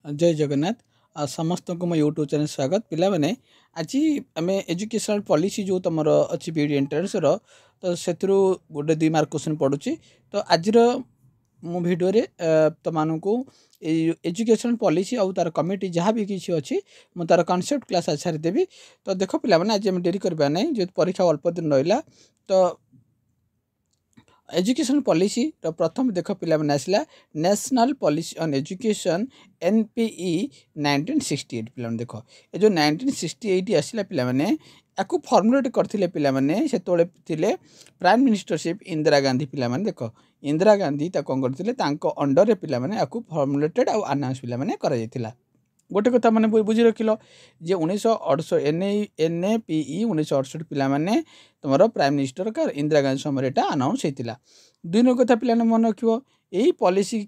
जय जगन्नाथ। समस्त को मो यूट्यूब चैनल स्वागत पिला माने आज आम एजुकेशनल पॉलिसी जो तुम अच्छी बीडी एंट्रेंस तो से गोटे 2 मार्क क्वेश्चन पढ़ुची। तो आज मो भिडियो तुमको एजुकेशनल पॉलिसी और तार कमिटी जहाँ भी किसी अच्छी मुझे तार कॉन्सेप्ट क्लास आज सारीदेवी। तो देख पिला माने आज आम डेरी करवा ना जो परीक्षा अल्प दिन रहा। तो एजुकेशन पॉलिसी तो प्रथम देख पिला माने आसला national policy on education NPE 1968 पिला देख ये जो 1968 आसला पिला माने याकू फॉर्मुलेट करथिले पिला माने सेतोळे थिले प्राइम मिनिस्टरशिप इंदिरा गांधी पिला माने देख इंदिरा गांधी ता कोन करथिले तांको अंडर रे पिला माने याकू फॉर्मुलेटेड और अनाउंस पिला माने करा जायतिला। गोटे कथा मैंने बुझी रखिल जे 1968 एनएपीई 1968 पिलाने तुम प्राइम मिनिस्टर का इंदिरा गांधी समय यहाँ अनाउंस होता। 2 नंबर कथा पिला मन रख यही पॉलिसी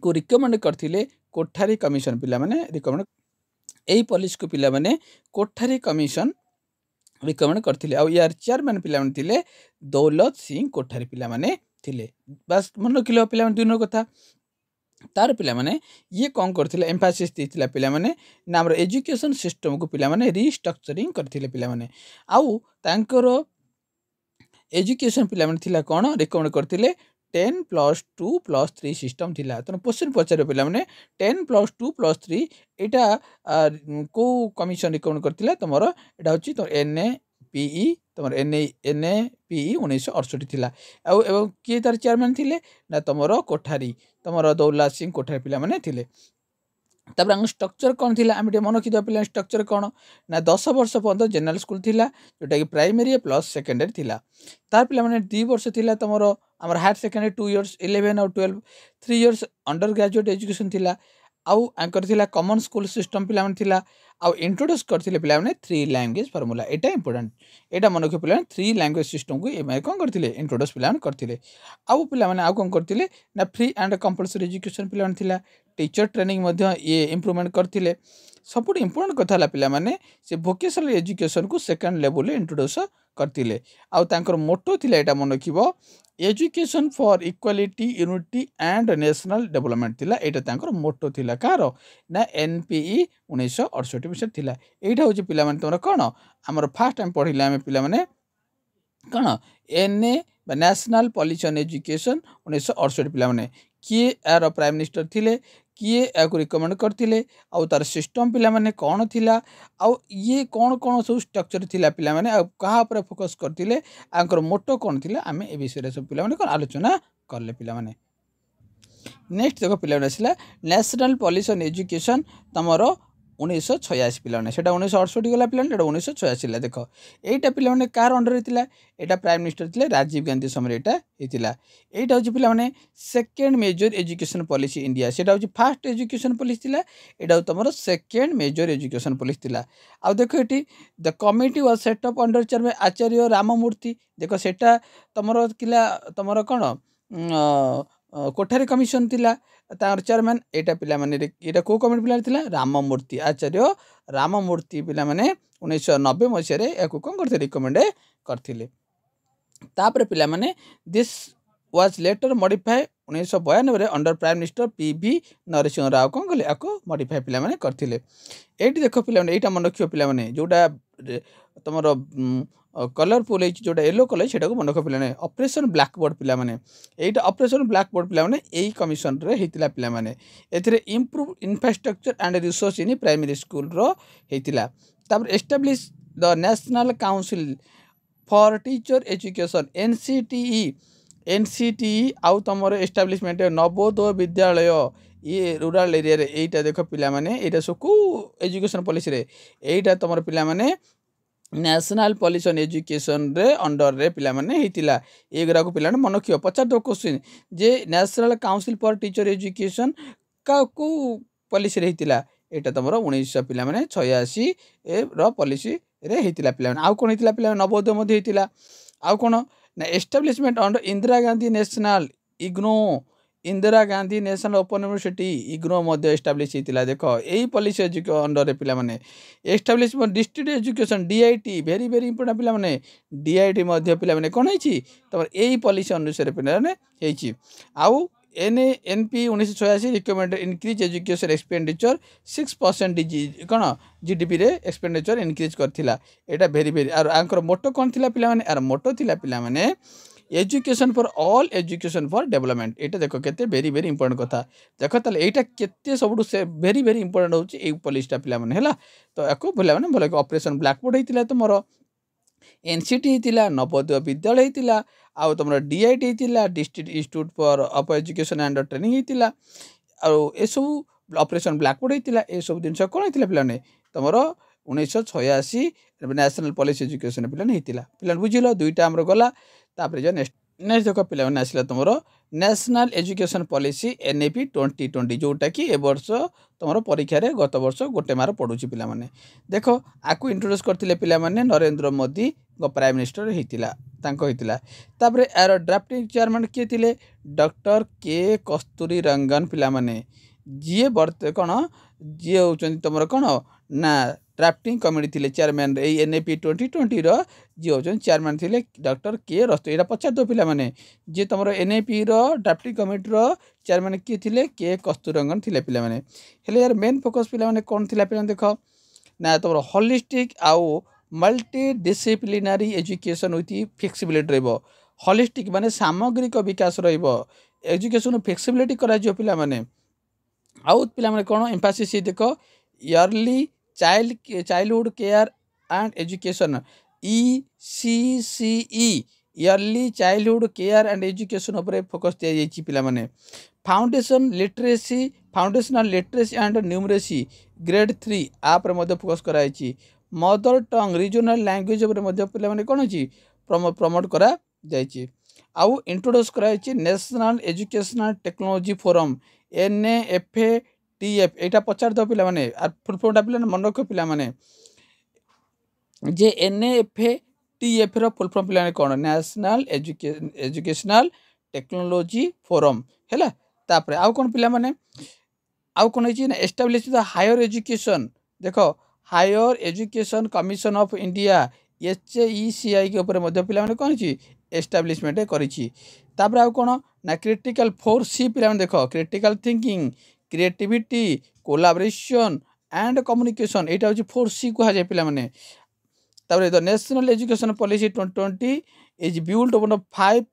को रिकमेंड करथिले कोठारी कमिशन पिलाने रिकमेंड यही पॉलिसी को पिलाने कोठारी कमिशन रिकमेंड करथिले और यार चेयरमैन पिलाने थिले दौलत सिंह कोठारी पिलाने थिले। बस मन रखिल पिलाने 2 नंबर कथा तार पिला माने ये कौन करथिले एम्फासिस देथिला पिला माने ना हमर एजुकेशन सिस्टम को पिला माने रिस्ट्रक्चरिंग करथिले पिला माने आउ तांकर एजुकेशन पिला माने थिला कोन रिकमेंड करथिले 10+2+3 सिस्टम थिला। तो क्वेश्चन पचारे पिला माने 10+2+3 एटा को कमिशन रिकमेंड करथिला तमरो एटा होची तो एनएपीई तुम एनएपीई 1968 थिला एवं किए तार चेयरमैन थिले ना तुमरो कोठारी तुमरो दौलत सिंह कोठारी पिला माने थिले। तापर स्ट्रक्चर कौन थिला आम मन रखिदा पिला स्ट्रक्चर कौन ना 10 वर्ष पर्यंत जनरल स्कूल थिला जोटा कि प्राइमरी प्लस सेकेंडरी थिला। तार पिला माने 2 वर्ष थिला तुमरो हमर हायर सेकेंडरी 2 इयर्स 11 और 12 3 इयर्स अंडर ग्रेजुएट एजुकेशन थिला आउ आंकर थिला कॉमन स्कूल सिस्टम पिला माने थिला आउ इंट्रोड्यूस करथिले पिला माने 3 लैंग्वेज फार्मूला एटा इंपोर्टेंट एटा मन के पिला 3 लैंग्वेज सिस्टम को एम कोन करथिले इंट्रोड्यूस पिला माने करथिले आउ पिला माने आउ कोन करथिले ना फ्री एंड कंपलसरी एजुकेशन पिला माने थिला टीचर ट्रेनिंग मध्य ये इम्प्रूवमेंट करथिले। सबुठ इंपोर्टेंट कथा ला पिला माने से वोकेशनल एजुकेशन को सेकंड लेवल इंट्रोड्यूस करथिले आउ तांकर मोटो थिला एटा मन रखिबो education for equality unity and national development थिला एटा तांकर मोटो थिला कार ना एनपीई 1968 विषय थिला। एटा होची पिला माने तमरा कोन हमर फर्स्ट टाइम पढिले हम पिला माने कोन एनए नेशनल पॉलिसी ऑन एजुकेशन 1968 पिला माने किए यार प्राइम मिनिस्टर थिले किए या रिकमेंड करथिले आउ तार सिस्टम पिला माने कोन थिला आउ ये कोन कोन सब स्ट्रक्चर थिला पिला माने आ कहा पर फोकस करथिले आंकर मोटो कोन थिला आमे ए विषय सब पिला माने कोन आलोचना करले पिला माने। नेक्स्ट देखो पिला माने आसला नेशनल पॉलिसी ऑन एजुकेशन तमरो 1986 पिला माने सेटा 1968 गला पिला माने 1986 ला देखो एटा पिला माने कार अंडर थिला एटा प्राइम मिनिस्टर थिले राजीव गांधी समय एटा हेतिला। एटा होची पिला माने second major education policy India सेटा होची फर्स्ट एजुकेशन पॉलिसी थिला एटा तमरो सेकंड मेजर एजुकेशन पॉलिसी थिला। आ देखो एटी the committee was set up under chairman Acharya Ramamurti देखो सेटा तमरो किला तमरो कोन कोठारी कमिशन थिला तार चेयरमैन एटा पिला माने एटा को कमिटी पिला थिला राममूर्ति आचार्य राममूर्ति पिला माने 1990 मसिया रे याकू कोन करथे रिकमेंड करथिले। तापर पिला माने दिस वाज लेटर मॉडिफाई 1992 रे under prime minister P V Narasimha Rao कोन गले याकू मॉडिफाई पिला माने करथिले। एटी देखो पिला माने एटा मन रखियो पिला माने जोटा तमरो कलरफुल जोटा येलो कलर सेटा को मन रखो पिला ऑपरेशन ब्लैक बोर्ड पिला माने एटा ऑपरेशन ब्लैक बोर्ड पिला माने एई कमिशन रे हेतिला पिला माने एथिरे improve infrastructure and resource in primary school रो हेतिला। तापर establish the national council for teacher education NCTE आउ तमर एस्टाब्लिशमेंट नवोदय विद्यालय ये रूरल एरिया रे एटा देखो पिला माने एटा सबको एजुकेशन पॉलिसी रे एटा तमर पिला माने नेशनल पॉलिसी ऑन एजुकेशन रे अंडर रे पिला माने हेतिला। एगरा को पिला मन रखियो 50 question J national council for teacher education का को पॉलिसी रे हेतिला एटा तमरो 1900 पिला माने 86 रो पॉलिसी रे हेतिला पिला माने आउ कोन हेतिला पिला नवोदय मध्ये हेतिला आउ कोन ना establishment under Indira Gandhi national IGNOU Indira Gandhi national open university IGNOU मध्ये एस्टाब्लिश हेतिला देखो एई पॉलिसी अंडर रे पिला माने establishment district education DIT very very important पिला माने डीआईटी मध्ये पिला माने कोन हेची तमर एई पॉलिसी अनुसार पिला माने हेची आउ NP 1986 recommend increase education expenditure 6% कौन जीडीपी रे expenditure increase करथिला Etah very very are Anchor मोटो कौन थिला पिला माने आर मोटो थिला पिला माने education for all education for development एटा देखो केते भेरी भेरी इंपोर्टेंट कथा देखो ताले एटा केते सबडु से भेरी भेरी इंपोर्टेंट होची ए पॉलिसीटा पिला माने हला तो एको पिला माने भले ऑपरेशन ब्लैक बोर्ड हेतिला तुमरो एनसीटी होता नवोदय विद्यालय होता आउ तुम डीआईटी होता district institute for upper education and training होता आसब ऑपरेशन ब्लैकबोर्ड होता यह सब जिन कौन होता पे तुम 1986 नेशनल पॉलिसी एजुकेशन पे होता पे बुझल दुईटा आमर गला जो नेक्स्ट नेक्स्ट देख पे आसला तुम नेशनल एजुकेशन पॉलिसी एनएपी 2020 जोटा कि ए वर्ष तुम परीक्षा रे गत वर्ष गोटे मार पढ़ुची पिला माने देख आपको इंट्रोड्यूस करथिले पिला माने नरेंद्र मोदी प्राइम मिनिस्टर होता तापर यार ड्राफ्टिंग चेयरमैन किए थिले डॉक्टर के कस्तूरी रंगन पिला माने जी बर्त कौन जी होचंती तुम कौन ना ड्राफ्टिंग कमिटी थिले चेयरमैन एनएपी 2020 रो जी होचंती चेयरमैन थिले डॉक्टर के रस्तो एटा पचार दो पिला माने जी तुम एनएपी रो ड्राफ्टिंग कमिटी रो चेयरमैन किए थिले के कस्तूरी रंगन थिले पिला माने हेले यार मेन फोकस पिला माने कौन थिला पिला देख ना तुम होलिस्टिक आउ मल्टी डिसिप्लिनारी एजुकेशन विथ फ्लेक्सिबिलिटी रहिबो होलिस्टिक माने सामग्रिक विकास रहिबो एजुकेशन फ्लेक्सिबिलिटी करा जो पिला माने आउ पिला माने कोन एम्फासिस देख early childhood care and education ECCE early childhood care and education उपरे फोकस दिया जाइछि पिला माने foundational literacy and numeracy grade 3 आप रे मध्य फोकस कराइछि मदर टंग रीजनल लैंग्वेज उपरे मध्य पिला माने कोन अछि प्रमोट करा जाइछि आउ इंट्रोड्यूस कराइछि national educational technology forum NAFATF एटा पचार दो पिला माने आ फुल फॉर्मटा पिला मन रखो पिला माने जे NAFATF रो फुल फॉर्म पिला माने कोन नेशनल एजुकेशनल टेक्नोलॉजी फोरम हैला तापर आउ कोन पिला माने आउ कोन अछि ना एस्टैब्लिश द हायर एजुकेशन देखो higher education commission of India HECI के ऊपर मध्य पिला माने कोन अछि एस्टैब्लिशमेंट करिछि तापर आउ कोन ना क्रिटिकल 4C पिला माने देखो critical thinking creativity collaboration and communication एटा होछि 4C को जाय पिला माने तापर the national education policy 2020 is build on 5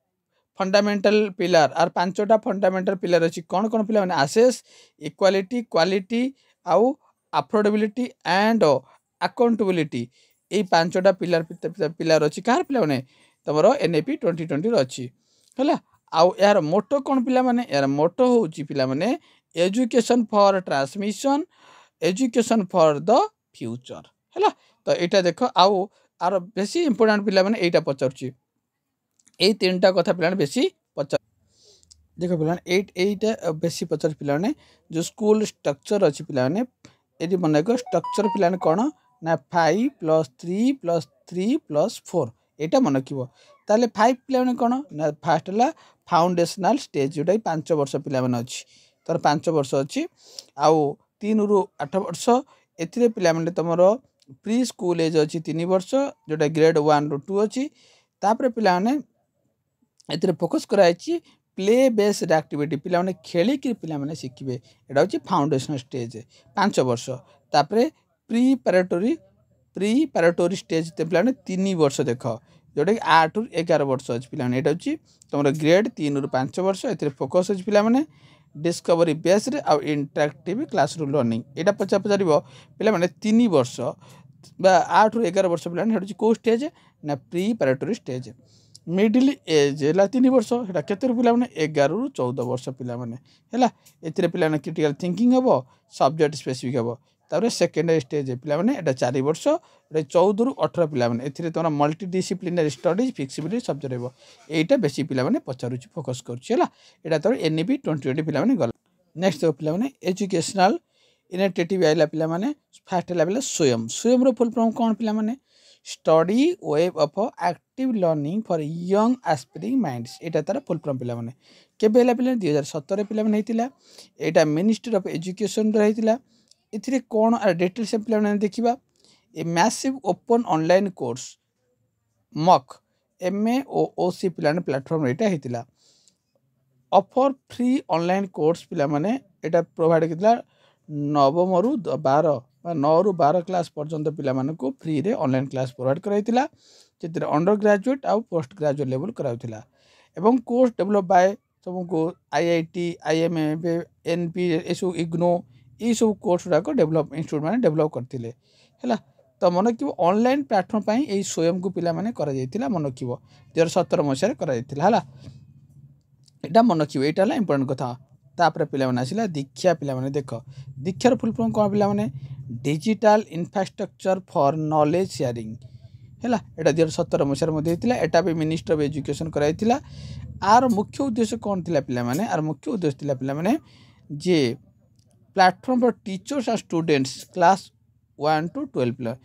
fundamental pillar आर पांचटा फंडामेंटल पिलर अछि कोन कोन पिला माने एक्सेस इक्वालिटी क्वालिटी आउ अफोर्डेबिलिटी एंड अकाउंटेबिलिटी ए पांचटा पिलर अछि कार पिला माने तमरो NAP 2020 रो अछि हला आउ यार मोटो कोन पिला माने यार मोटो होछि पिला माने education for transmission education for the future हला तो एटा देखो आउ आर बेसी इंपोर्टेंट पिला माने एटा पचरछि ए तीनटा कथा पिला बेसी पचर देखो पिला एटा बेसी पचर पिला ने जो स्कूल स्ट्रक्चर अछि पिला ने एदि मन को स्ट्रक्चर पिला ने कोन ना 5 + 3 + 3 + 4 एटा मन रखिबो ताले 5 पिला ने कोन ना फर्स्ट ला फाउंडेशनल स्टेज जोटा 5 वर्ष पिला मन अछि तर 5 वर्ष अछि आउ 3 रु 8 वर्ष एथिरे पिला माने तमरो प्री स्कूल एज अछि 3 वर्ष जोटा ग्रेड 1 रु 2 अछि तापर पिला माने एथिरे फोकस कराइछि प्ले बेस्ड एक्टिविटी पिला माने खेली कि पिला माने शिखिबे एटा होछि फाउंडेशनल स्टेज 5 वर्ष तापर प्रीपैरेटरी स्टेज ते पिला माने 3 वर्ष देख जोटा कि 8 रु 11 वर्ष अछि पिला माने एटा होछि तमरो ग्रेड 3 रु 5 वर्ष एथिरे फोकस अछि पिला माने डिस्कवरी बेस्ड आ इंटरैक्टिव क्लासरूम लर्निंग एटा पचारिबो पिला माने 3 वर्ष बा 8 रु 11 वर्ष पिला माने हेडछि को स्टेज ना प्रीपैरेटरी स्टेज मिडिल एज है 3 वर्ष है केते पिला माने 11 रु 14 वर्ष पिला माने हैला एथिरे पिला माने क्रिटिकल थिंकिंग हबो सब्जेक्ट स्पेसिफिक हबो तारे सेकेंडरी स्टेज पिला माने एटा 4 वर्ष एटा 14 रु 18 पिला माने एथिरे तोरा multi disciplinary studies flexibility subject हबो एटा बेसी पिला माने पचारुची फोकस करछि हैला एटा तोर NAP 2020 पिला माने गल नेक्स्ट पिला माने एजुकेशनल इनिशिएटिव आइला पिला माने फर्स्ट लेवल स्वयं रो फुल फॉर्म कोन पिला माने study web of active learning for young aspiring minds एटा तार फुल फॉर्म पिला माने केबे हला पिला 2017 पिला माने हेतिला एटा मिनिस्ट्री ऑफ एजुकेशन रहितिला इथिरे कोन डिटेल्स पिला माने देखिबा a massive open online course MOOC पिला प्लेटफॉर्म एटा हेतिला ऑफर फ्री ऑनलाइन कोर्स पिला माने एटा प्रोवाइड कितला नवम रु 12 9 रु 12 क्लास पर्यंत पिला मानकु फ्री रे ऑनलाइन क्लास प्रोवाइड कराइतिला जेतिर अंडर ग्रेजुएट आ पोस्ट ग्रेजुएट लेवल कराउतिला एवं कोर्स डेवलप बाय सबको आईआईटी आईएमए एनपी एसु इग्नो ये सब कोर्स गुड़ाक डेवलप इंस्टीट्यूट मैंने डेवलप करते है तो मन रखिए ऑनलाइन प्लाटफर्म पर यही स्वयं को पिला माने करा जायतिला मन रखिए 2017 मसीह करा जायतिला है एटा मन रखिए यहाँ है इंपोर्टेंट कथा तापर पिला माने आसिला दीक्षा पिला माने देख दीक्षार फुल फॉर्म कौन पिला माने digital infrastructure for knowledge sharing है यहाँ 2017 मसीह होता एटा भी मिनिस्टर ऑफ एजुकेशन कराइला आर मुख्य उद्देश्य कौन थी पिला माने आर मुख्य उद्देश्य पिला माने जे platform for teachers and students class 1 to 12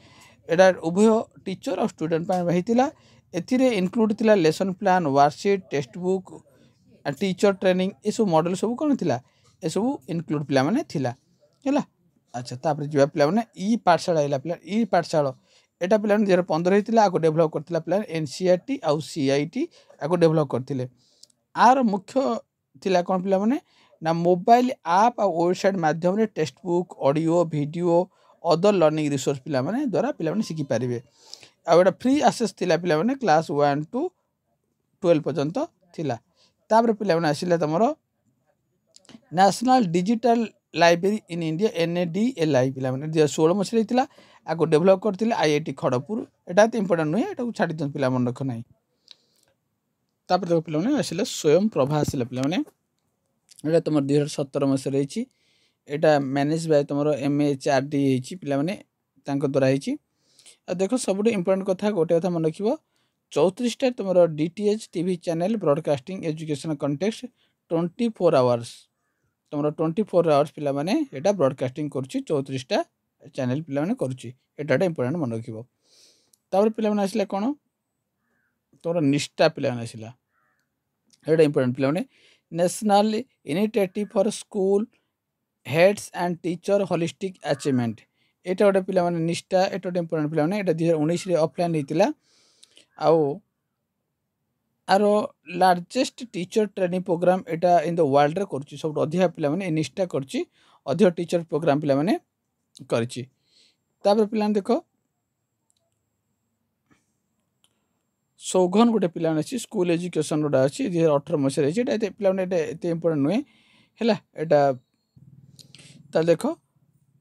एटा उभय टीचर और स्टूडेंट होता एथिरे इनक्लूड थिला lesson plan worksheet text book teacher training ये सब मॉडल सब कौन थिला ये सब इनक्लूड पिला माने थिला है अच्छा तापर जीवा पिला माने ई पाठशाला आइला पिला ई पाठशाला एटा पिला 2015 होता आको डेभलप करथिला पिला एनसीईआरटी आउ सीआईटी आको डेभलप करथिले आर मुख्य थिला कौन पिला माने ना मोबाइल आप और वेबसाइट माध्यम रे text book audio video other learning resource पिला माने द्वारा पिला माने शिखि पारिबे आ एटा फ्री एक्सेस थिला पिला माने क्लास 1 to 12 पर्यंत थिला तापर पिला माने आसिला तमरो national digital library in India NADLI पिला माने 2016 मसीह थिला आको डेवलप करथिले आईआईटी खड़गपुर एटा तो इंपोर्टेंट नुहे एटा छाडी दन पिला मन रख नाही तापर देखो पिला माने आसिला स्वयं प्रभा आसिला पिला माने एटा तुम 2017 मसीह रही एटा मैनेज बाय तुम MHRD पिला माने तांको द्वारा देख सब इंपोर्टेंट कथा गोटे कथा मन रखिबो 34टा तुम DTH TV channel broadcasting education context 24 hours तुम 24 आवर्स पिला माने एटा ब्रॉडकास्टिंग करछि 34टा चैनल पिला माने करछि एटा इंपोर्टेंट मन रखिबो तापर पिला माने आसिला कोन तोर निष्ठा पिला माने आसिला एटा इंपोर्टेंट पिला माने national initiative for school heads and teacher holistic achievement एटा गोटे पिला माने निष्ठा एटा गोटे इंपोर्टेंट पिला माने एटा 2019 रे ऑफलाइन हेतिला आउ आरो largest teacher training programme Etah in the world रे करछि सब अधिक पिला माने निष्ठा करछि अधिक टीचर प्रोग्राम पिला माने करछि तापर पिला देखो सौघन गोटे पिला अछि स्कूल एजुकेशन गोटे अछि 2018 मसीह रही एटा पिला माने एते इंपोर्टेंट नुहे हैला एटा ता देखो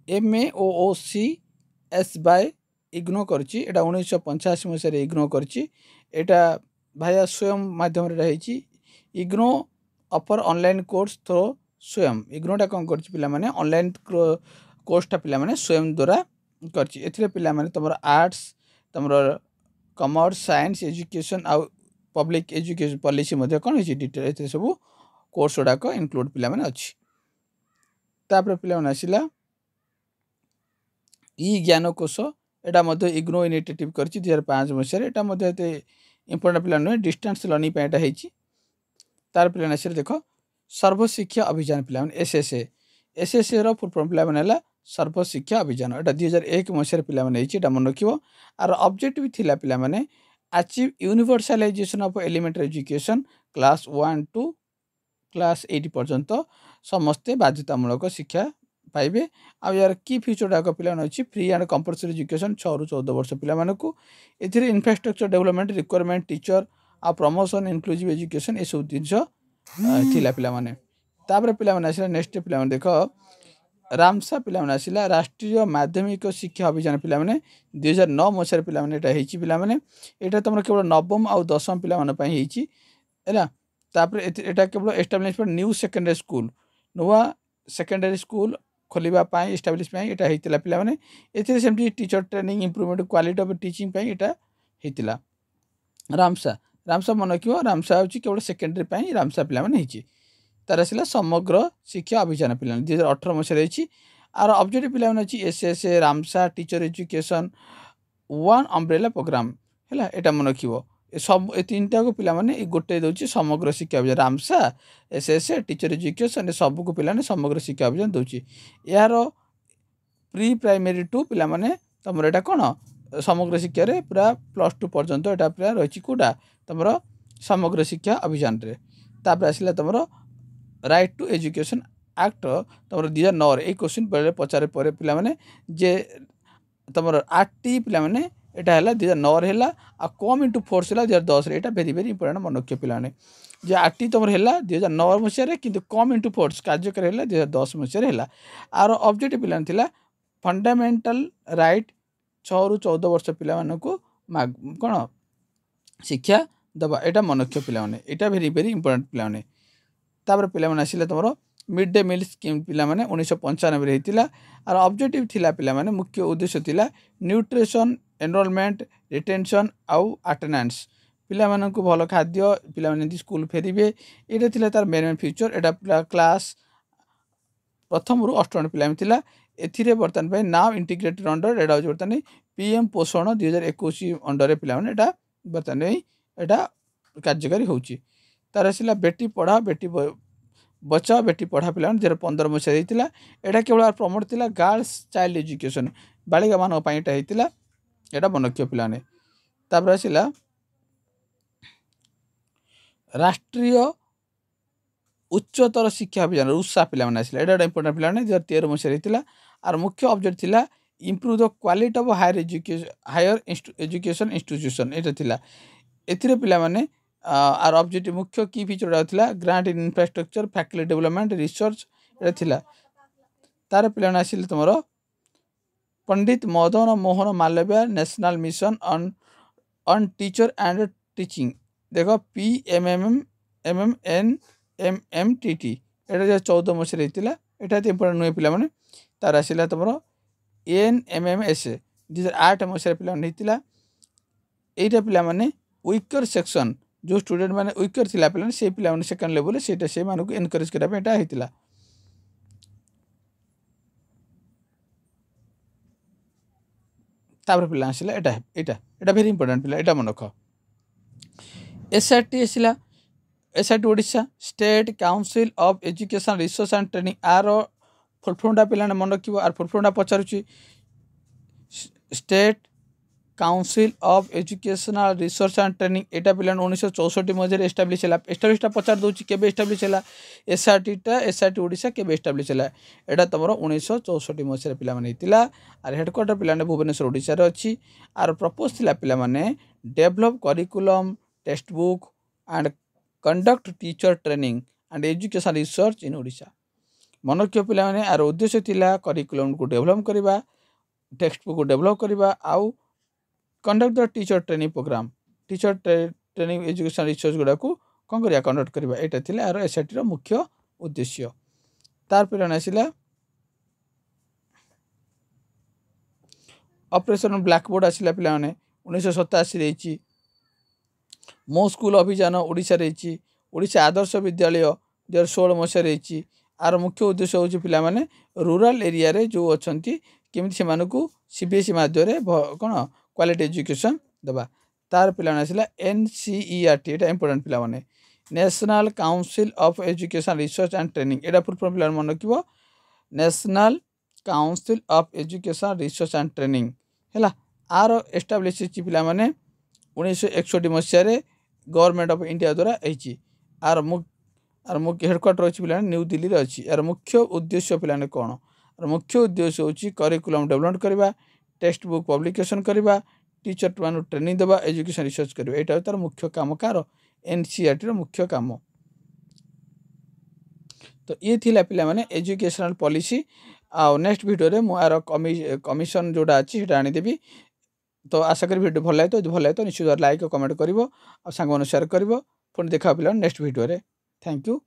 MAOOCS बाय इग्नो करछि एटा 1985 मसीह रे इग्नो करछि एटा भाया स्वयं माध्यम रे रही IGNOU offer online course through Swayam इग्नोटा कौन करछि पिला माने ऑनलाइन कोर्सटा पिला माने स्वयं द्वारा करछि एथिरे पिला माने तमर आर्ट्स तमर कॉमर्स साइंस एजुकेशन आउ पब्लिक एजुकेशन पॉलिसी मध्ये कोन होछि डिटेल एथिरे सब कोर्स गुडा को इंक्लूड पिला माने अछि तापर पिला माने आसिला ई ज्ञानकोश एटा मध्ये इग्नो इनिशिएटिव करछि 2005 मसीह एटा मध्ये एते इंपोर्टेंट पिला नुहे डिस्टेंस लर्निंग पे एटा हेछि तार पिला आसिला देखो सर्व शिक्षा अभियान पिला माने SSA रो फुल फॉर्म पिला माने हला सर्व शिक्षा अभियान एटा 2001 मसीह पिला माने हेछि एटा मन रखिबो आर ऑब्जेक्टिव थिला पिला माने achieve universalization of elementary education class 1 to class 8 पर्यंत समस्ते बाध्यतामूलक शिक्षा पाइबे आ यार की फ्यूचर डाक पिला अछि फ्री एंड कंपल्सरी एजुकेशन 6 रु 14 वर्ष पिला मानकु एथिरे इंफ्रास्ट्रक्चर डेवलपमेंट रिक्वायरमेंट टीचर आ प्रमोशन इंक्लूसिव एजुकेशन ए सब दिनस थिला पिला माने तापर पिला माने आसिला नेक्स्ट पिला माने देखो रामसा पिला माने आसिला राष्ट्रीय माध्यमिक शिक्षा अभियान पिला माने 2009 मसीह पिला माने एटा हेछि पिला माने एटा तमरा केवल नवम आ दशम पिला माने पई हेछि हैला तापर एटा केवल एस्टैब्लिशमेंट न्यू सेकेंडरी स्कूल नवा सेकेंडरी स्कूल खोलिबा पाई एस्टैब्लिश पाई एटा हेतिला पिला माने एथिरे सेमटी teacher training improvement quality of teaching पाई एटा हेतिला रामसा मन कियो रामसा होछि केवल सेकेंडरी पाई रामसा पिला माने हेछि तार आसिला समग्र शिक्षा अभियान पिला 2018 मसीह रही आर ऑब्जेक्टिव पिला माने अछि SSA RMSA teacher education one umbrella program हैला एटा मन कियो सब ए तीनटा को पिला माने गोटे दोछि समग्र शिक्षा अभियान रामसा SSA टीचर एजुकेशन सब को पिला ने समग्र शिक्षा अभियान दोछि यार प्री प्राइमरी टू पिला माने तमर एटा कोन समग्र शिक्षा रे पूरा +2 पर्यंत एटा पूरा रहिछि कोडा तमर समग्र शिक्षा अभियान रे तापर आसिला तमर राइट टू एजुकेशन एक्ट तुम 2009 ये क्वेश्चन बेले पचारे पर पे जे तुम 8टी पे एटा है 2009 है आ कम इंटू फोर्स है 2010 यहाँ भेरी भेरी इंपोर्टाट मन रखिए पे जे 8टी तुम है 2009 मसीह कि कम इंटू फोर्स कार्यकारी है 2010 मसीह है आर ऑब्जेक्टिव पे फंडामेंटल राइट 6 ରୁ 14 वर्ष पे कौन शिक्षा दबा यहाँ मन रखिए पे यहाँ भेरी भेरी इंपोर्टाट पे पे आसिले तुम मिड डे मिल स्कीम पे 1995 होता और ऑब्जेक्टिव थिला पे मुख्य उद्देश्य थिला न्यूट्रिशन एनरोलमेंट रिटेंशन आउ अटेंडेंस पिला को भल खाद्य पिला स्कूल फेरबे ये थिला तार मेन फ्यूचर एटा क्लास प्रथम रु अष्टम पिला थिला एथिरे बर्तमान नाउ इंटीग्रेटेड अंडर एटा बर्तमान पीएम पोषण 2021 अंडर पे बर्तमान यहाँ कार्यकारी होची तार आसला बेटी पढ़ा बेटी बचाओ बेटी पढ़ा पे 2015 मसीह होता यहाँ केवल प्रमोट थी गर्ल्स चाइल्ड एजुकेशन बालिका मानक होता यहाँ मन रखिए पे आसला राष्ट्रीय उच्चतर शिक्षा अभियान रुषा पे आसला यहाँ इंपोर्टाट पे 2013 मसीह होता और मुख्य ऑब्जेक्ट थिला improve the quality of higher education institution ये थिला एथिरे पिलामाने आर ऑब्जेक्टिव मुख्य की फीचर होता grant in infrastructure faculty development research ये थिला तार पे आसिले तुम Pandit Madan Mohan Malaviya national mission on teacher and teaching देख PMMNMMTT यहाँ 14 मसीह होता यहाँ इंपोर्टाट नुहे पे तार आसला तुम NMMS 2008 मसीह पे होता यहाँ पे वीकर सेक्शन जो स्टूडेंट मैंने वीकर थिला पे से पे सेकेंड लेवल से एनकरेज करने होता पे आसला यहाँ भेरी इंपोर्टाट पे यहाँ मन रख SRT आसला SRT Odisha state council of education research and training आर फुलफर्मटा पे मन रख आर फुलफर्मटा पचारुची state council of educational research and training यहाँ पे 1964 मसीह एस्टाब्लीश है एस्टाब्लीशटा पचार दूसरी केबे एस्टाब्लीश है SRT ओडिशा केबे एस्टाब्लीश है यहाँ तुम 1964 मसीह पे होता और हेडक्वार्टर पे भुवनेश्वर ओडिशा अच्छी आर प्रपोज थिला पे develop curriculum text book and conduct teacher training and education research इन ओडिशा मन रखिए पे आर उद्देश्य थिला करिकुलम को डेभलप करवा टेक्स्ट बुक को डेभलप करवा आउ conduct the teacher training programme teacher training education research गुड़ा को कौन करिया कंडक्ट करवा यहाँ थी यार SRT मुख्य उद्देश्य तार पे आसला ऑपरेशन ब्लैकबोर्ड आसला पे 1987 मो स्कूल अभियान ओडिशा रही ओडिशा आदर्श विद्यालय 2016 मसीह रही आर मुख्य उद्देश्य हूँ पे रूरल एरिया रे जो अच्छा केमी से CBSE माध्यम कौन क्वालिटी एजुकेशन दबा तार पे आसला NCERT यहाँ इंपोर्टाट पे national council of education research and training यहाँ फुल फॉर्म पे मन रख national council of education research and training है आर एस्टाब्लीश पे 1961 मसीह गवर्नमेंट ऑफ इंडिया द्वारा होती आर मुख्य हेडक्वार्टर अच्छी पे न्यू दिल्ली अच्छी यार मुख्य उद्देश्य पे कौन मुख्य उद्देश्य हूँ करिकुलम डेवलप करवा टेक्स्ट बुक पब्लिकेशन करवा टीचर मान ट्रेनिंग देवा एजुकेशन रिसर्च करवा यहाँ तार मुख्य काम कार NCERT मुख्य काम तो ये थिला पे एजुकेशनल पॉलिसी आ नेक्स्ट वीडियो रे यार कमिशन जोड़ा अच्छी आनीदेवी तो आशा करी वीडियो भल लगे तो भल लगे तो निश्चित लाइक कमेंट कर सांग शेयर कर पुणी देखा पे नेक्स्ट वीडियो रे थैंक यू।